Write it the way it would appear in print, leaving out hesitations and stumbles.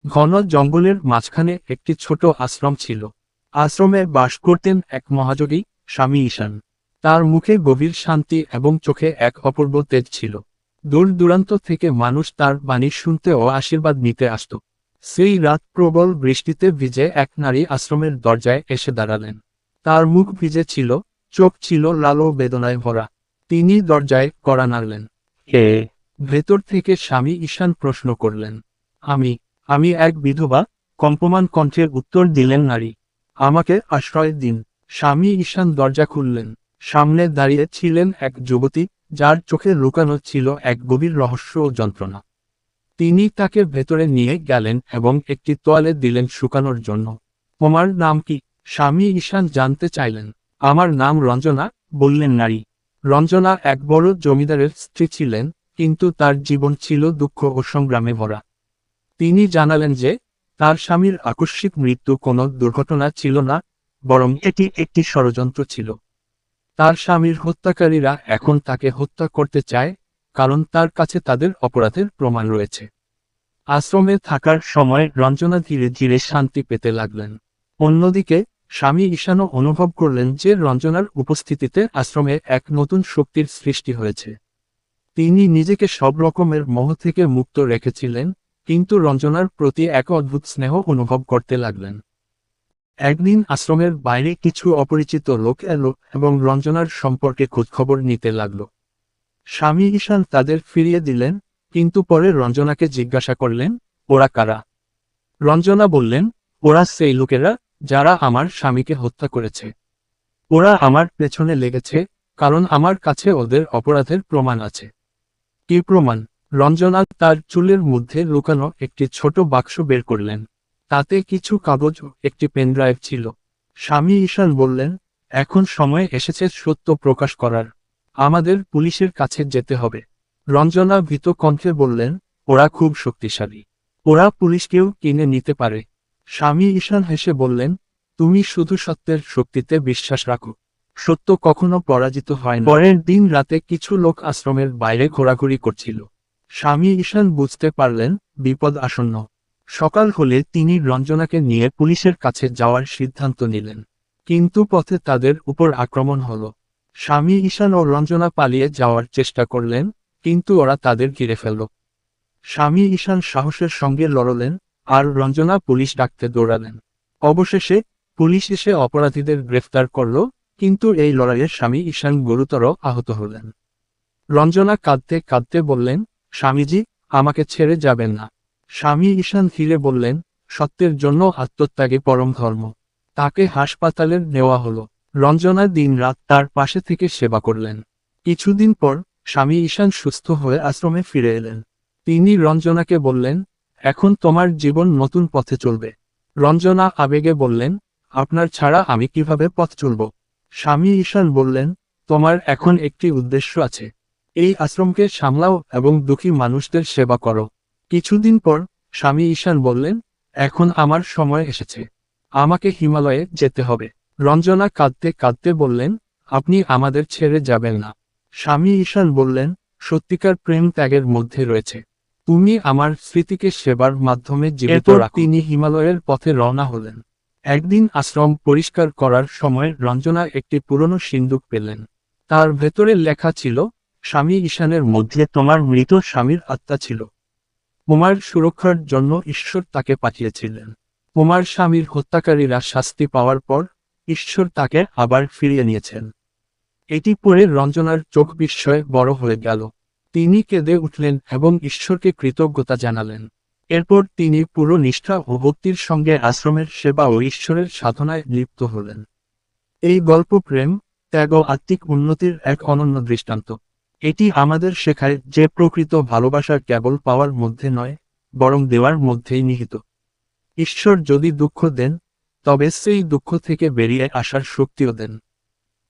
ঘন জঙ্গলের মাঝখানে একটি ছোট আশ্রম ছিল। আশ্রমে বাস করতেন এক মহাযোগী, স্বামী ঈশান। তার মুখে গভীর শান্তি এবং চোখে এক অপূর্ব তেজ ছিল। দূর দূরান্ত থেকে মানুষ তার বাণী শুনতে ও আশীর্বাদ নিতে আসত। সেই রাত প্রবল বৃষ্টিতে ভিজে এক নারী আশ্রমের দরজায় এসে দাঁড়ালেন। তার মুখ ভিজে ছিল, চোখ ছিল লাল ও বেদনায় ভরা। তিনি দরজায় কড়া নাড়লেন। কে? ভেতর থেকে স্বামী ঈশান প্রশ্ন করলেন। আমি আমি এক বিধবা, কম্পমান কণ্ঠের উত্তর দিলেন নারী। আমাকে আশ্রয় দিন। স্বামী ঈশান দরজা খুললেন। সামনে দাঁড়িয়ে ছিলেন এক যুবতী, যার চোখে লুকানো ছিল এক গভীর রহস্য ও যন্ত্রণা। তিনি তাকে ভেতরে নিয়ে গেলেন এবং একটি তোয়ালে দিলেন শুকানোর জন্য। তোমার নাম কি? স্বামী ঈশান জানতে চাইলেন। আমার নাম রঞ্জনা, বললেন নারী। রঞ্জনা এক বড় জমিদারের স্ত্রী ছিলেন, কিন্তু তার জীবন ছিল দুঃখ ও সংগ্রামে ভরা। তিনি জানালেন যে তার স্বামীর আকস্মিক মৃত্যু কোনো দুর্ঘটনা ছিল না, বরং এটি একটি ষড়যন্ত্র ছিল। তার স্বামীর হত্যাকারীরা এখন তাকে হত্যা করতে চায়, কারণ তার কাছে তাদের অপরাধের প্রমাণ রয়েছে। আশ্রমে থাকার সময় রঞ্জনা ধীরে ধীরে শান্তি পেতে লাগলেন। অন্যদিকে স্বামী ঈশানও অনুভব করলেন যে রঞ্জনার উপস্থিতিতে আশ্রমে এক নতুন শক্তির সৃষ্টি হয়েছে। তিনি নিজেকে সব রকমের মোহ থেকে মুক্ত রেখেছিলেন, কিন্তু রঞ্জনার প্রতি এক অদ্ভুত স্নেহ অনুভব করতে লাগলেন। একদিন আশ্রমের বাইরে কিছু অপরিচিত লোক এলো এবং রঞ্জনার সম্পর্কে খোঁজখবর নিতে লাগল। স্বামী ঈশান তাদের ফিরিয়ে দিলেন, কিন্তু পরে রঞ্জনাকে জিজ্ঞাসা করলেন, ওরা কারা? রঞ্জনা বললেন, ওরা সেই লোকেরা যারা আমার স্বামীকে হত্যা করেছে। ওরা আমার পেছনে লেগেছে, কারণ আমার কাছে ওদের অপরাধের প্রমাণ আছে। কি প্রমাণ? রঞ্জনা তার চুলের মধ্যে লুকানো একটি ছোট বাক্স বের করলেন। তাতে কিছু কাগজ ও একটি পেনড্রাইভ ছিল। স্বামী ঈশান বললেন, এখন সময় এসেছে সত্য প্রকাশ করার। আমাদের পুলিশের কাছে যেতে হবে। রঞ্জনা ভীত কণ্ঠে বললেন, ওরা খুব শক্তিশালী। ওরা পুলিশকেও কিনে নিতে পারে। স্বামী ঈশান হেসে বললেন, তুমি শুধু সত্যের শক্তিতে বিশ্বাস রাখো। সত্য কখনো পরাজিত হয় না। পরের দিন রাতে কিছু লোক আশ্রমের বাইরে ঘোরাঘুরি করছিল। স্বামী ঈশান বুঝতে পারলেন বিপদ আসন্ন। সকাল হলে তিনি রঞ্জনাকে নিয়ে পুলিশের কাছে যাওয়ার সিদ্ধান্ত নিলেন। কিন্তু পথে তাদের উপর আক্রমণ হলো। স্বামী ঈশান ও রঞ্জনা পালিয়ে যাওয়ার চেষ্টা করলেন, কিন্তু ওরা তাদের ঘিরে ফেলল। স্বামী ঈশান সাহসের সঙ্গে লড়লেন, আর রঞ্জনা পুলিশ ডাকতে দৌড়ালেন। অবশেষে পুলিশ এসে অপরাধীদের গ্রেফতার করল, কিন্তু এই লড়াইয়ে স্বামী ঈশান গুরুতর আহত হলেন। রঞ্জনা কাঁদতে কাঁদতে বললেন, স্বামীজি, আমাকে ছেড়ে যাবেন না। স্বামী ঈশান ধীরে বললেন, সত্যের জন্য আত্মত্যাগী পরম ধর্ম। তাকে হাসপাতালে নেওয়া হলো। রঞ্জনা দিনরাত তার পাশে থেকে সেবা করলেন। কিছুদিন পর স্বামী ঈশান সুস্থ হয়ে আশ্রমে ফিরে এলেন। তিনি রঞ্জনাকে বললেন, এখন তোমার জীবন নতুন পথে চলবে। রঞ্জনা আবেগে বললেন, আপনার ছাড়া আমি কিভাবে পথ চলব? স্বামী ঈশান বললেন, তোমার এখন একটি উদ্দেশ্য আছে। এই আশ্রমকে সামলাও এবং দুঃখী মানুষদের সেবা করো। কিছুদিন পর স্বামী ঈশান বললেন, এখন আমার সময় এসেছে। আমাকে হিমালয়ে যেতে হবে। রঞ্জনা কাঁদতে কাঁদতে বললেন, আপনি আমাদের ছেড়ে যাবেন না। স্বামী ঈশান বললেন, সত্যিকার প্রেম ত্যাগের মধ্যে রয়েছে। তুমি আমার স্মৃতিকে সেবার মাধ্যমে জীবিত রাখো। তিনি হিমালয়ের পথে রওনা হলেন। একদিন আশ্রম পরিষ্কার করার সময় রঞ্জনা একটি পুরনো সিন্দুক পেলেন। তার ভেতরে লেখা ছিল, স্বামী ঈশানের মধ্যে তোমার মৃত স্বামীর আত্মা ছিল। তোমার সুরক্ষার জন্য ঈশ্বর তাকে পাঠিয়েছিলেন। তোমার স্বামীর হত্যাকারীরা শাস্তি পাওয়ার পর ঈশ্বর তাকে আবার ফিরিয়ে নিয়েছেন। এটি পড়ে রঞ্জনার চোখ বিস্ময়ে বড় হয়ে গেল। তিনি কেঁদে উঠলেন এবং ঈশ্বরকে কৃতজ্ঞতা জানালেন। এরপর তিনি পুরো নিষ্ঠা ও ভক্তির সঙ্গে আশ্রমের সেবা ও ঈশ্বরের সাধনায় লিপ্ত হলেন। এই গল্প প্রেম, ত্যাগ ও আত্মিক উন্নতির এক অনন্য দৃষ্টান্ত। এটি আমাদের শেখায় যে প্রকৃত ভালোবাসা কেবল পাওয়ার মধ্যে নয়, বরং দেওয়ার মধ্যেই নিহিত। ঈশ্বর যদি দুঃখ দেন, তবে সেই দুঃখ থেকে বেরিয়ে আসার শক্তিও দেন।